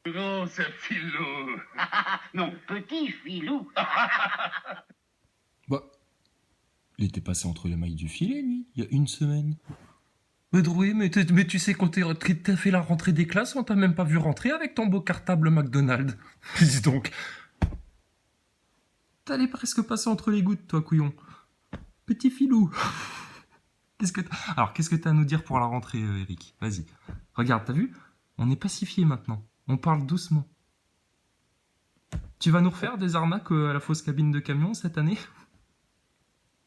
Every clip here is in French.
Oh, ce filou. Non, petit filou. Bah, il était passé entre les mailles du filet, lui, il y a une semaine. Mais Drouet, mais tu sais, quand t'as fait la rentrée des classes, on t'a même pas vu rentrer avec ton beau cartable McDonald's. Dis donc. T'allais presque passer entre les gouttes, toi, couillon. Petit filou. Alors, qu'est-ce que t'as à nous dire pour la rentrée, Eric? Vas-y. Regarde, t'as vu? On est pacifié maintenant. On parle doucement. Tu vas nous refaire des arnaques à la fausse cabine de camion cette année?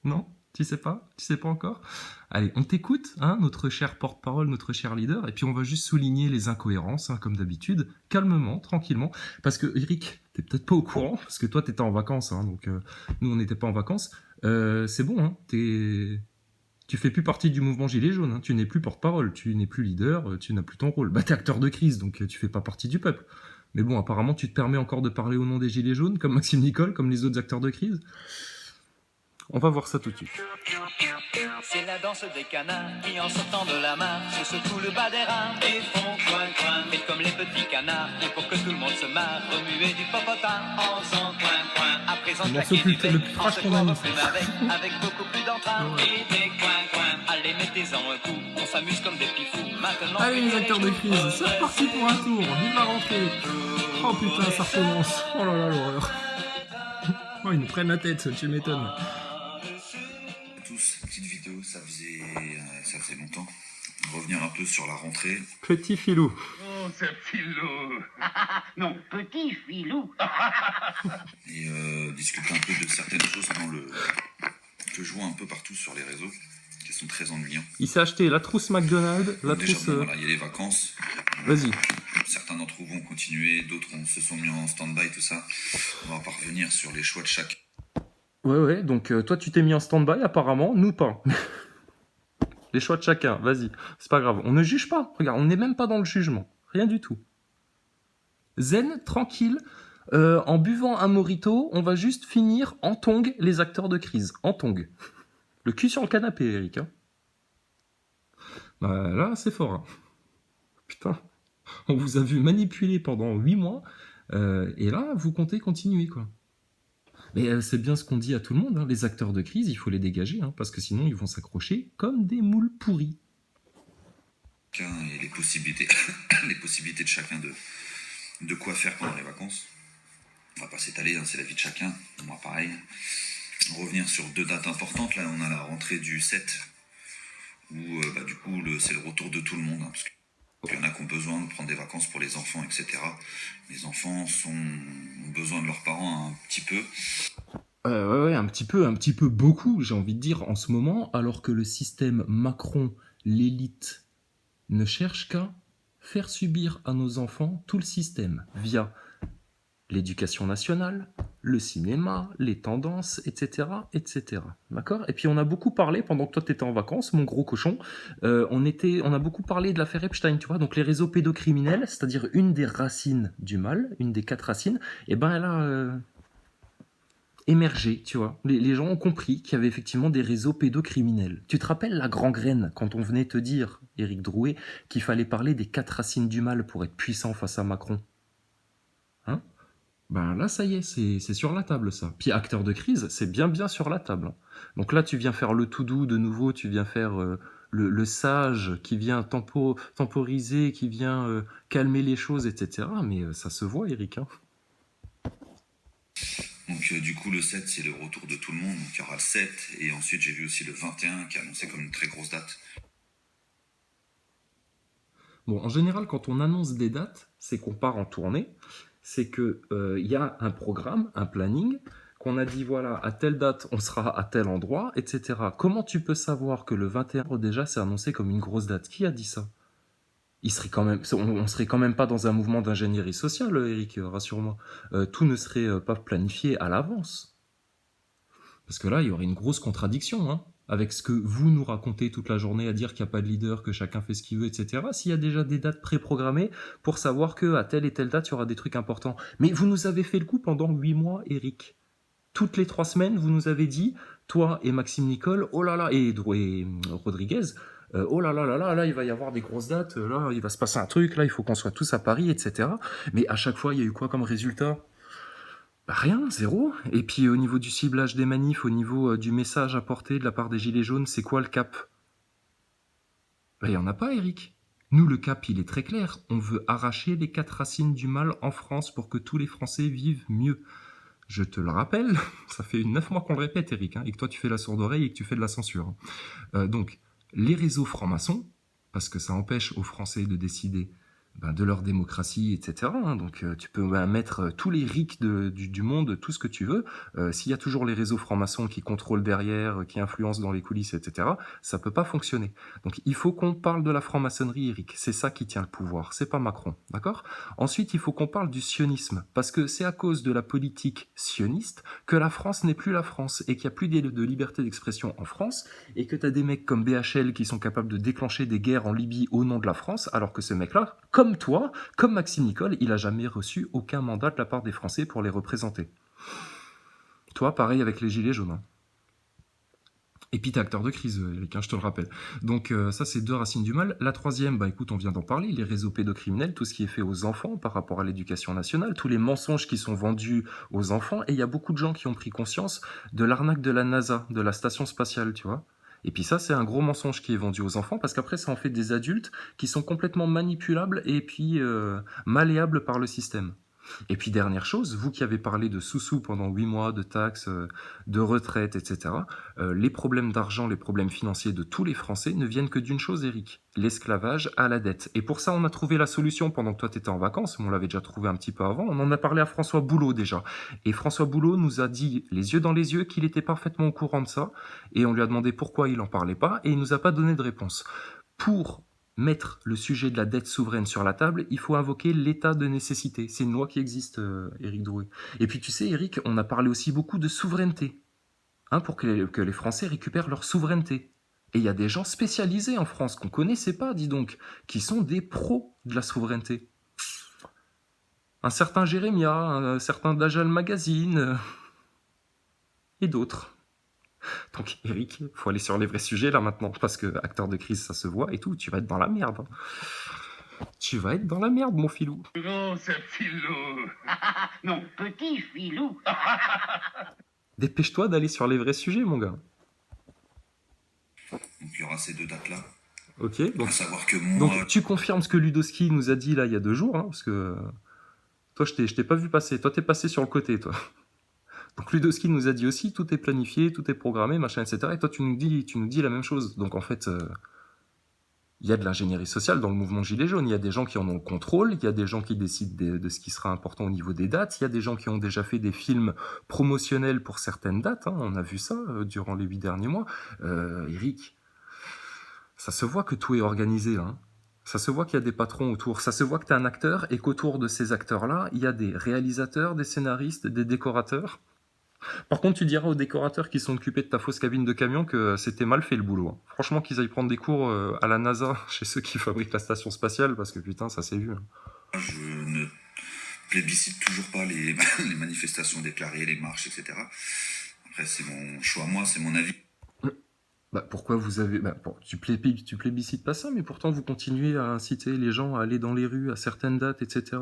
Non? Tu sais pas? Tu sais pas encore? Allez, on t'écoute, hein, notre cher porte-parole, notre cher leader, et puis on va juste souligner les incohérences, hein, comme d'habitude, calmement, tranquillement, parce que, Eric, t'es peut-être pas au courant, parce que toi, t'étais en vacances, hein, donc nous, on n'était pas en vacances. C'est bon, hein, tu fais plus partie du mouvement Gilets jaunes, hein, tu n'es plus porte-parole, tu n'es plus leader, tu n'as plus ton rôle. Bah, t'es acteur de crise, donc tu fais pas partie du peuple. Mais bon, apparemment, tu te permets encore de parler au nom des Gilets jaunes, comme Maxime Nicole, comme les autres acteurs de crise. On va voir ça tout de suite. C'est la danse des canards qui, en sortant de la mare, se secouent le bas des reins et font coin coin. Faites comme les petits canards, et pour que tout le monde se marre, remuez du popotin en faisant coin coin. À présent, claquez du bec, en secouant vos plumes avec beaucoup plus d'entrain. Et des coin coin, allez, mettez-en un coup, on s'amuse comme des petits fous. Maintenant, allez les acteurs de crise, c'est reparti pour un tour, vive la rentrée. Oh putain, ça recommence. Oh là là, l'horreur. Oh, ils nous prennent la tête, tu m'étonnes. Tous, petite vidéo, ça faisait longtemps. Revenir un peu sur la rentrée. Petit filou. Oh, ce filou. Non, petit filou. Et discuter un peu de certaines choses que je vois un peu partout sur les réseaux, qui sont très ennuyants. Il s'est acheté la trousse McDonald's, la Déjà, trousse... voilà, il y a les vacances. Vas-y. Certains d'entre vous vont continuer, d'autres se sont mis en stand-by, tout ça. On va pas revenir sur les choix de chacun. Ouais, donc toi tu t'es mis en stand-by apparemment, nous pas. Les choix de chacun, vas-y, c'est pas grave. On ne juge pas, regarde, on n'est même pas dans le jugement, rien du tout. Zen, tranquille, en buvant un mojito, on va juste finir en tongs les acteurs de crise, en tongs. Le cul sur le canapé, Eric. Hein. Bah là, c'est fort. Hein. Putain, on vous a vu manipuler pendant 8 mois, et là, vous comptez continuer, quoi. Mais c'est bien ce qu'on dit à tout le monde, hein. Les acteurs de crise, il faut les dégager, hein, parce que sinon ils vont s'accrocher comme des moules pourris. Et les possibilités, les possibilités de chacun de quoi faire pendant les vacances. On va pas s'étaler, hein, c'est la vie de chacun. Moi pareil. Revenir sur 2 dates importantes. Là, on a la rentrée du 7, où du coup c'est le retour de tout le monde. Hein, parce qu'il y en a qui ont besoin de prendre des vacances pour les enfants, etc. Les enfants ont besoin de leurs parents un petit peu. Ouais, un petit peu beaucoup, j'ai envie de dire, en ce moment, alors que le système Macron, l'élite, ne cherche qu'à faire subir à nos enfants tout le système, via l'éducation nationale, le cinéma, les tendances, etc., etc. D'accord? Et puis on a beaucoup parlé, pendant que toi t'étais en vacances, mon gros cochon, on a beaucoup parlé de l'affaire Epstein, tu vois, donc les réseaux pédocriminels, c'est-à-dire une des racines du mal, une des 4 racines, et ben elle a... émergé, tu vois. Les gens ont compris qu'il y avait effectivement des réseaux pédocriminels. Tu te rappelles la grand-graine quand on venait te dire, Éric Drouet, qu'il fallait parler des 4 racines du mal pour être puissant face à Macron? Hein? Ben là, ça y est, c'est sur la table, ça. Puis acteur de crise, c'est bien sur la table. Donc là, tu viens faire le tout doux de nouveau, tu viens faire le sage qui vient temporiser, qui vient calmer les choses, etc. Mais ça se voit, Éric, hein. Donc du coup le 7 c'est le retour de tout le monde, donc il y aura le 7 et ensuite j'ai vu aussi le 21 qui est annoncé comme une très grosse date. Bon, en général, quand on annonce des dates, c'est qu'on part en tournée, c'est qu'il y a un programme, un planning, qu'on a dit, voilà, à telle date, on sera à tel endroit, etc. Comment tu peux savoir que le 21, déjà, c'est annoncé comme une grosse date? Qui a dit ça? On serait quand même pas dans un mouvement d'ingénierie sociale, Eric, rassure-moi. Tout ne serait pas planifié à l'avance. Parce que là, il y aurait une grosse contradiction, hein, avec ce que vous nous racontez toute la journée à dire qu'il n'y a pas de leader, que chacun fait ce qu'il veut, etc. S'il y a déjà des dates préprogrammées pour savoir qu'à telle et telle date, il y aura des trucs importants. Mais vous nous avez fait le coup pendant 8 mois, Eric. Toutes les 3 semaines, vous nous avez dit, toi et Maxime Nicole, oh là là, et Rodriguez, oh là là là là, là, il va y avoir des grosses dates, là, il va se passer un truc, là, il faut qu'on soit tous à Paris, etc. Mais à chaque fois, il y a eu quoi comme résultat? Bah rien, zéro. Et puis au niveau du ciblage des manifs, au niveau du message apporté de la part des Gilets jaunes, c'est quoi le cap? Bah, il n'y en a pas, Eric. Nous, le cap, il est très clair. On veut arracher les 4 racines du mal en France pour que tous les Français vivent mieux. Je te le rappelle, ça fait 9 mois qu'on le répète, Eric, hein, et que toi, tu fais la sourde oreille et que tu fais de la censure. Donc, les réseaux francs-maçons, parce que ça empêche aux Français de décider de leur démocratie, etc. hein. Donc tu peux mettre tous les RIC du monde, tout ce que tu veux. S'il y a toujours les réseaux francs-maçons qui contrôlent derrière, qui influencent dans les coulisses, etc., ça peut pas fonctionner. Donc il faut qu'on parle de la franc-maçonnerie, Eric. C'est ça qui tient le pouvoir, c'est pas Macron, d'accord? Ensuite, il faut qu'on parle du sionisme, parce que c'est à cause de la politique sioniste que la France n'est plus la France, et qu'il n'y a plus de liberté d'expression en France, et que tu as des mecs comme BHL qui sont capables de déclencher des guerres en Libye au nom de la France, alors que ce mec-là, comme toi, comme Maxime Nicole, il a jamais reçu aucun mandat de la part des Français pour les représenter. Toi, pareil avec les Gilets jaunes. hein. Et puis t'es acteur de crise, Eric, je te le rappelle. Donc ça, c'est 2 racines du mal. La troisième, écoute, on vient d'en parler, les réseaux pédocriminels, tout ce qui est fait aux enfants par rapport à l'éducation nationale, tous les mensonges qui sont vendus aux enfants, et il y a beaucoup de gens qui ont pris conscience de l'arnaque de la NASA, de la station spatiale, tu vois. Et puis ça, c'est un gros mensonge qui est vendu aux enfants, parce qu'après, ça en fait des adultes qui sont complètement manipulables et puis malléables par le système. Et puis dernière chose, vous qui avez parlé de sous-sous pendant 8 mois, de taxes, de retraite, etc., les problèmes d'argent, les problèmes financiers de tous les Français ne viennent que d'une chose, Eric, l'esclavage à la dette. Et pour ça, on a trouvé la solution pendant que toi t'étais en vacances, on l'avait déjà trouvé un petit peu avant, on en a parlé à François Boulot déjà. Et François Boulot nous a dit, les yeux dans les yeux, qu'il était parfaitement au courant de ça, et on lui a demandé pourquoi il en parlait pas, et il nous a pas donné de réponse. Pour mettre le sujet de la dette souveraine sur la table, il faut invoquer l'état de nécessité. C'est une loi qui existe, Éric Drouet. Et puis tu sais, Éric, on a parlé aussi beaucoup de souveraineté, pour que les Français récupèrent leur souveraineté. Et il y a des gens spécialisés en France qu'on connaissait pas, dis donc, qui sont des pros de la souveraineté. Un certain Jérémia, un certain Dajjal Magazine, et d'autres. Donc Eric, faut aller sur les vrais sujets là maintenant, parce que acteur de crise ça se voit et tout, tu vas être dans la merde. hein. Tu vas être dans la merde mon filou. Grand filou. Non, petit filou. Dépêche-toi d'aller sur les vrais sujets mon gars. Donc il y aura ces 2 dates-là. Ok, À savoir que moi, donc tu confirmes ce que Ludoski nous a dit là il y a 2 jours, parce que toi je t'ai pas vu passer, toi t'es passé sur le côté toi. Donc Ludoski nous a dit aussi, tout est planifié, tout est programmé, machin, etc. Et toi, tu nous dis la même chose. Donc en fait, il y a de l'ingénierie sociale dans le mouvement Gilets jaunes. Il y a des gens qui en ont le contrôle, il y a des gens qui décident de ce qui sera important au niveau des dates, il y a des gens qui ont déjà fait des films promotionnels pour certaines dates. On a vu ça durant les 8 derniers mois. Eric, ça se voit que tout est organisé là. Ça se voit qu'il y a des patrons autour, ça se voit que tu es un acteur et qu'autour de ces acteurs-là, il y a des réalisateurs, des scénaristes, des décorateurs. Par contre, tu diras aux décorateurs qui sont occupés de ta fausse cabine de camion que c'était mal fait le boulot. Franchement, qu'ils aillent prendre des cours à la NASA, chez ceux qui fabriquent la station spatiale, parce que putain, ça s'est vu. je ne plébiscite toujours pas les manifestations déclarées, les marches, etc. Après, c'est mon choix, moi, c'est mon avis. Pourquoi vous avez... tu plébiscites pas ça, mais pourtant vous continuez à inciter les gens à aller dans les rues à certaines dates, etc.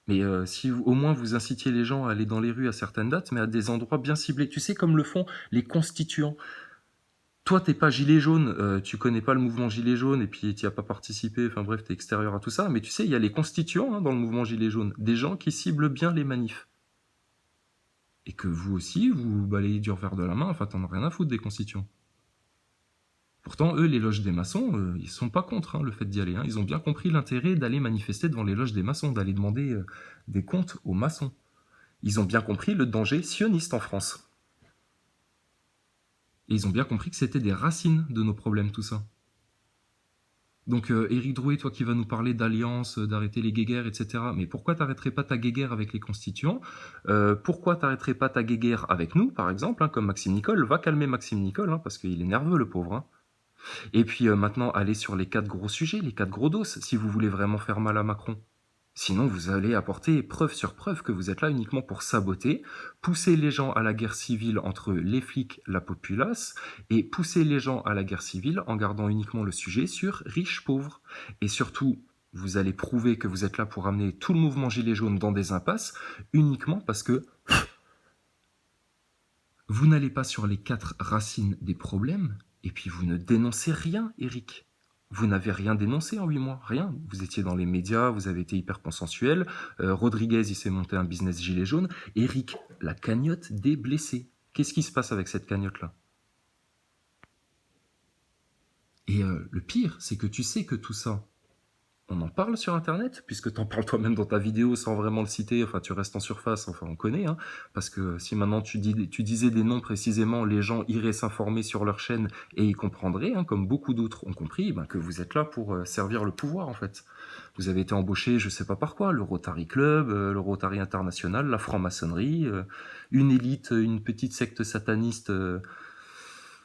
Mais si au moins vous incitiez les gens à aller dans les rues à certaines dates, mais à des endroits bien ciblés, tu sais, comme le font les constituants. Toi, t'es pas gilet jaune, tu connais pas le mouvement gilet jaune, et puis tu n'y as pas participé, enfin bref, t'es extérieur à tout ça, mais tu sais, il y a les constituants dans le mouvement gilet jaune, des gens qui ciblent bien les manifs. Et que vous aussi, vous balayez du revers de la main, enfin t'en as rien à foutre des constituants. Pourtant, eux, les loges des maçons, ils sont pas contre le fait d'y aller. Ils ont bien compris l'intérêt d'aller manifester devant les loges des maçons, d'aller demander des comptes aux maçons. Ils ont bien compris le danger sioniste en France. Et ils ont bien compris que c'était des racines de nos problèmes, tout ça. Donc, Éric Drouet, toi qui vas nous parler d'alliance, d'arrêter les guéguerres, etc. Mais pourquoi t'arrêterais pas ta guéguerre avec les constituants? Pourquoi t'arrêterais pas ta guéguerre avec nous, par exemple, comme Maxime Nicole? Va calmer Maxime Nicole, parce qu'il est nerveux, le pauvre. Et puis maintenant, allez sur les 4 gros sujets, les 4 gros dos, si vous voulez vraiment faire mal à Macron. Sinon, vous allez apporter preuve sur preuve que vous êtes là uniquement pour saboter, pousser les gens à la guerre civile entre les flics, la populace, et pousser les gens à la guerre civile en gardant uniquement le sujet sur riches-pauvres. Et surtout, vous allez prouver que vous êtes là pour amener tout le mouvement Gilets jaunes dans des impasses, uniquement parce que vous n'allez pas sur les 4 racines des problèmes, et puis vous ne dénoncez rien, Eric. Vous n'avez rien dénoncé en 8 mois, rien. Vous étiez dans les médias, vous avez été hyper consensuel. Rodriguez, il s'est monté un business gilet jaune. Eric, la cagnotte des blessés. Qu'est-ce qui se passe avec cette cagnotte-là? Et le pire, c'est que tu sais que tout ça, on en parle sur Internet, puisque tu en parles toi-même dans ta vidéo sans vraiment le citer, enfin tu restes en surface, enfin on connaît, hein, parce que si maintenant tu disais des noms précisément, les gens iraient s'informer sur leur chaîne et ils comprendraient, hein, comme beaucoup d'autres ont compris, ben, que vous êtes là pour servir le pouvoir en fait. Vous avez été embauché, je sais pas par quoi, le Rotary Club, le Rotary International, la franc-maçonnerie, une élite, une petite secte sataniste...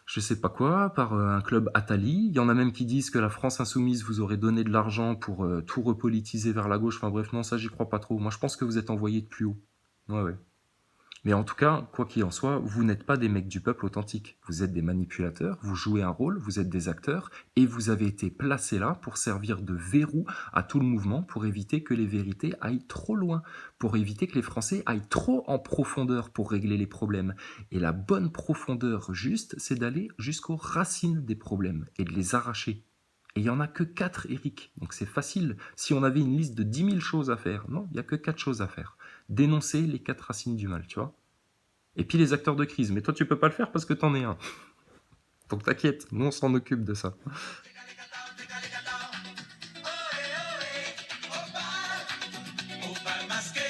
je sais pas quoi, par un club Attali. Il y en a même qui disent que la France insoumise vous aurait donné de l'argent pour tout repolitiser vers la gauche. Enfin bref, non, ça j'y crois pas trop. Moi je pense que vous êtes envoyé de plus haut. Ouais. Mais en tout cas, quoi qu'il en soit, vous n'êtes pas des mecs du peuple authentiques. Vous êtes des manipulateurs, vous jouez un rôle, vous êtes des acteurs, et vous avez été placés là pour servir de verrou à tout le mouvement, pour éviter que les vérités aillent trop loin, pour éviter que les Français aillent trop en profondeur pour régler les problèmes. Et la bonne profondeur juste, c'est d'aller jusqu'aux racines des problèmes et de les arracher. Et il n'y en a que 4, Eric. Donc c'est facile. Si on avait une liste de 10 000 choses à faire, non, il n'y a que 4 choses à faire. Dénoncer les 4 racines du mal, tu vois. Et puis les acteurs de crise. Mais toi, tu peux pas le faire parce que t'en es un. Donc t'inquiète, nous on s'en occupe de ça. Au bal masqué.